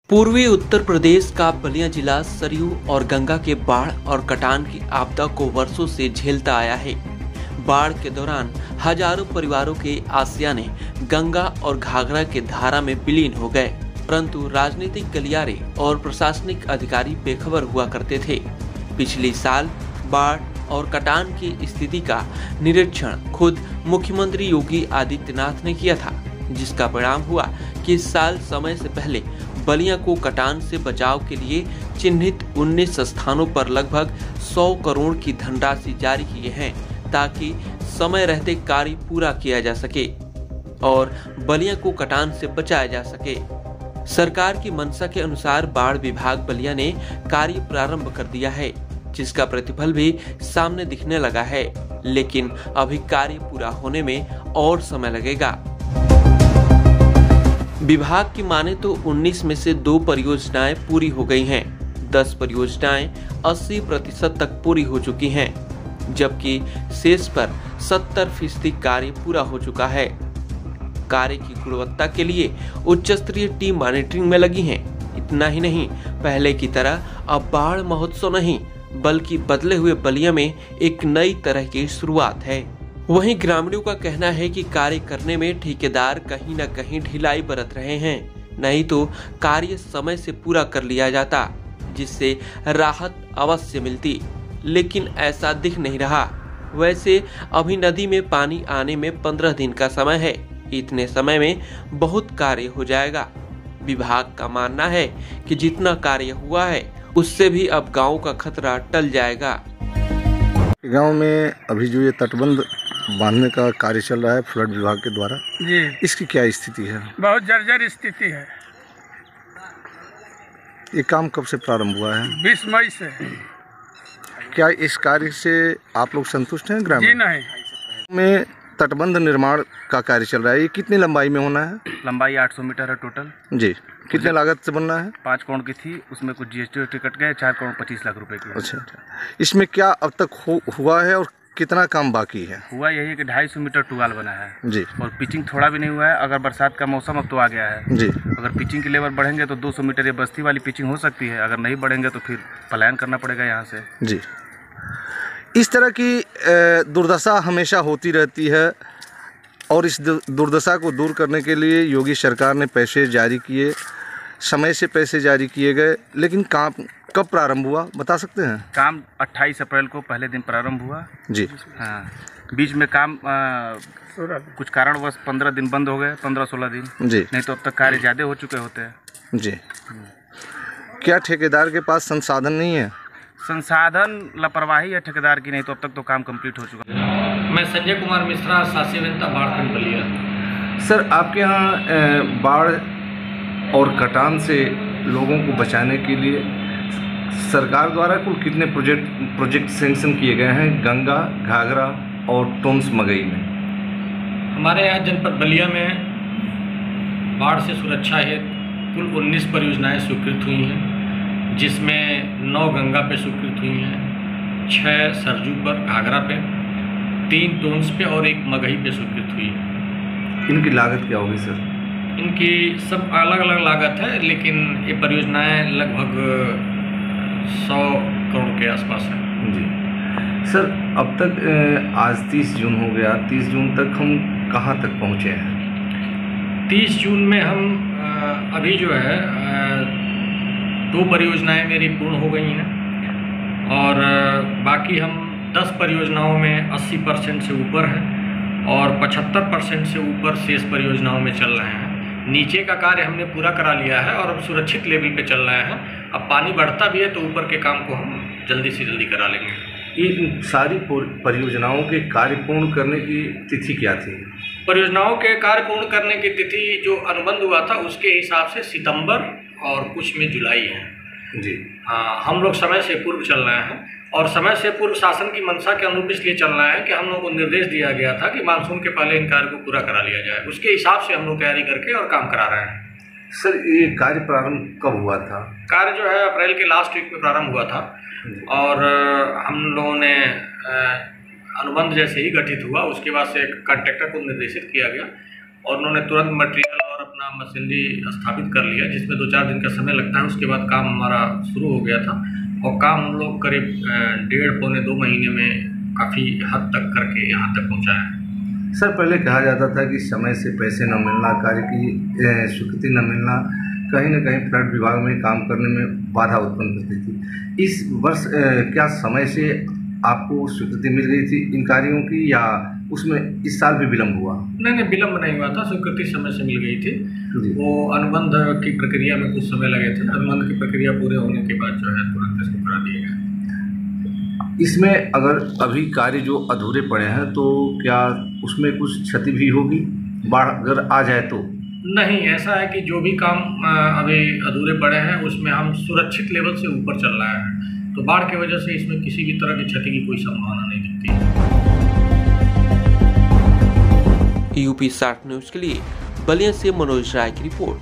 पूर्वी उत्तर प्रदेश का बलिया जिला सरयू और गंगा के बाढ़ और कटान की आपदा को वर्षों से झेलता आया है। बाढ़ के दौरान हजारों परिवारों के आशियाने गंगा और घाघरा के धारा में विलीन हो गए, परंतु राजनीतिक गलियारे और प्रशासनिक अधिकारी बेखबर हुआ करते थे। पिछले साल बाढ़ और कटान की स्थिति का निरीक्षण खुद मुख्यमंत्री योगी आदित्यनाथ ने किया था, जिसका परिणाम हुआ कि इस साल समय से पहले बलिया को कटान से बचाव के लिए चिन्हित 19 स्थानों पर लगभग 100 करोड़ की धनराशि जारी किए हैं, ताकि समय रहते कार्य पूरा किया जा सके और बलिया को कटान से बचाया जा सके। सरकार की मंशा के अनुसार बाढ़ विभाग बलिया ने कार्य प्रारंभ कर दिया है, जिसका प्रतिफल भी सामने दिखने लगा है, लेकिन अभी कार्य पूरा होने में और समय लगेगा। विभाग की माने तो 19 में से 2 परियोजनाएं पूरी हो गई हैं। 10 परियोजनाएं 80% तक पूरी हो चुकी हैं, जबकि शेष पर 70% कार्य पूरा हो चुका है। कार्य की गुणवत्ता के लिए उच्च स्तरीय टीम मॉनिटरिंग में लगी है। इतना ही नहीं, पहले की तरह अब बाढ़ महोत्सव नहीं, बल्कि बदले हुए बलिया में एक नई तरह की शुरुआत है। वहीं ग्रामीणों का कहना है कि कार्य करने में ठेकेदार कहीं न कहीं ढिलाई बरत रहे हैं, नहीं तो कार्य समय से पूरा कर लिया जाता, जिससे राहत अवश्य मिलती, लेकिन ऐसा दिख नहीं रहा। वैसे अभी नदी में पानी आने में 15 दिन का समय है। इतने समय में बहुत कार्य हो जाएगा। विभाग का मानना है कि जितना कार्य हुआ है उससे भी अब गांव का खतरा टल जाएगा। गांव में अभी जो ये तटबंध बांधने का कार्य चल रहा है फ्लड विभाग के द्वारा जी, इसकी क्या स्थिति है? बहुत जर्जर स्थिति है। ये काम कब से प्रारंभ हुआ है? 20 मई से। क्या इस कार्य से आप लोग संतुष्ट हैं? ग्रामीण जी नहीं। में तटबंध निर्माण का कार्य चल रहा है, ये कितनी लंबाई में होना है? लंबाई 800 मीटर है टोटल। जी, कितने लागत से बनना है? 5 करोड़ की थी, उसमें कुछ जीएसटी कट गए, 4 करोड़ 25 लाख रुपए की। अच्छा, इसमें क्या अब तक हुआ है और कितना काम बाकी है? हुआ यही है कि 250 मीटर टूवाल बना है जी, और पिचिंग थोड़ा भी नहीं हुआ है। अगर बरसात का मौसम अब तो आ गया है जी, अगर पिचिंग की लेवल बढ़ेंगे तो 200 मीटर ये बस्ती वाली पिचिंग हो सकती है। अगर नहीं बढ़ेंगे तो फिर पलायन करना पड़ेगा यहाँ से। जी, इस तरह की दुर्दशा हमेशा होती रहती है और इस दुर्दशा को दूर करने के लिए योगी सरकार ने पैसे जारी किए, समय से पैसे जारी किए गए, लेकिन काम कब प्रारंभ हुआ बता सकते हैं? काम 28 अप्रैल को पहले दिन प्रारंभ हुआ। जी, हाँ, बीच में काम कुछ कारणवश 15 दिन बंद हो गए, 15-16 दिन। जी, नहीं तो अब तक कार्य ज़्यादा हो चुके होते हैं। जी, क्या ठेकेदार के पास संसाधन नहीं है? संसाधन लापरवाही है ठेकेदार की, नहीं तो अब तक तो काम कंप्लीट हो चुका है। मैं संजय कुमार मिश्रा, शासी अभियंता बाढ़ बलिया। सर, आपके यहाँ बाढ़ और कटान से लोगों को बचाने के लिए सरकार द्वारा कुल कितने प्रोजेक्ट सेंक्शन किए गए हैं गंगा, घाघरा और टोंस मगई में? हमारे यहाँ जनपद बलिया में बाढ़ से सुरक्षा हेतु कुल 19 परियोजनाएं स्वीकृत हुई हैं, जिसमें 9 गंगा पे स्वीकृत हुई हैं, 6 सरजू पर, घाघरा पे, 3 टोंस पे और 1 मगही पे स्वीकृत हुई है। इनकी लागत क्या होगी सर? इनकी सब अलग अलग लागत है, लेकिन ये परियोजनाएं लगभग 100 करोड़ के आसपास है। जी सर, अब तक आज 30 जून हो गया, 30 जून तक हम कहाँ तक पहुँचे हैं? 30 जून में हम अभी जो है 2 परियोजनाएं मेरी पूर्ण हो गई हैं और बाकी हम 10 परियोजनाओं में 80% से ऊपर हैं और 75% से ऊपर शेष परियोजनाओं में चल रहे हैं। नीचे का कार्य हमने पूरा करा लिया है और अब सुरक्षित लेवल पे चल रहे हैं। अब पानी बढ़ता भी है तो ऊपर के काम को हम जल्दी से जल्दी करा लेंगे। इन सारी परियोजनाओं के कार्य पूर्ण करने की तिथि क्या थी? परियोजनाओं के कार्य पूर्ण करने की तिथि जो अनुबंध हुआ था उसके हिसाब से सितंबर और कुछ में जुलाई है। जी हाँ, हम लोग समय से पूर्व चल रहे हैं और समय से पूर्व शासन की मंशा के अनुरूप इसलिए चल रहा है कि हम लोग को निर्देश दिया गया था कि मानसून के पहले इन कार्य को पूरा करा लिया जाए। उसके हिसाब से हम लोग तैयारी करके और काम करा रहे हैं। सर, ये कार्य प्रारंभ कब हुआ था? कार्य जो है अप्रैल के लास्ट वीक में प्रारंभ हुआ था और हम लोगों ने अनुबंध जैसे ही गठित हुआ उसके बाद से कॉन्ट्रैक्टर को निर्देशित किया गया और उन्होंने तुरंत मटेरियल और अपना मशीनरी स्थापित कर लिया, जिसमें 2-4 दिन का समय लगता है। उसके बाद काम हमारा शुरू हो गया था और काम हम लोग करीब 1.5-2 महीने में काफ़ी हद तक करके यहाँ तक पहुँचाया है। सर, पहले कहा जाता था कि समय से पैसे न मिलना, कार्य की स्वीकृति न मिलना कहीं न कहीं फ्लड विभाग में काम करने में बाधा उत्पन्न करती थी। इस वर्ष क्या समय से आपको स्वीकृति मिल गई थी इन कार्यों की, या उसमें इस साल भी विलम्ब हुआ? नहीं, विलम्ब नहीं हुआ था, स्वीकृति समय से मिल गई थी। वो अनुबंध की प्रक्रिया में कुछ समय लगे थे। अनुबंध की प्रक्रिया पूरे होने के बाद जो है तुरंत इसको करा दिया गया। इसमें अगर अभी कार्य जो अधूरे पड़े हैं तो क्या उसमें कुछ क्षति भी होगी, बाढ़ अगर आ जाए तो? नहीं, ऐसा है कि जो भी काम अभी अधूरे पड़े हैं उसमें हम सुरक्षित लेवल से ऊपर चल रहा है, तो बाढ़ की वजह से इसमें किसी भी तरह की क्षति की कोई संभावना नहीं दिखती है। यूपी 60 न्यूज़ के लिए बलिया से मनोज राय की रिपोर्ट।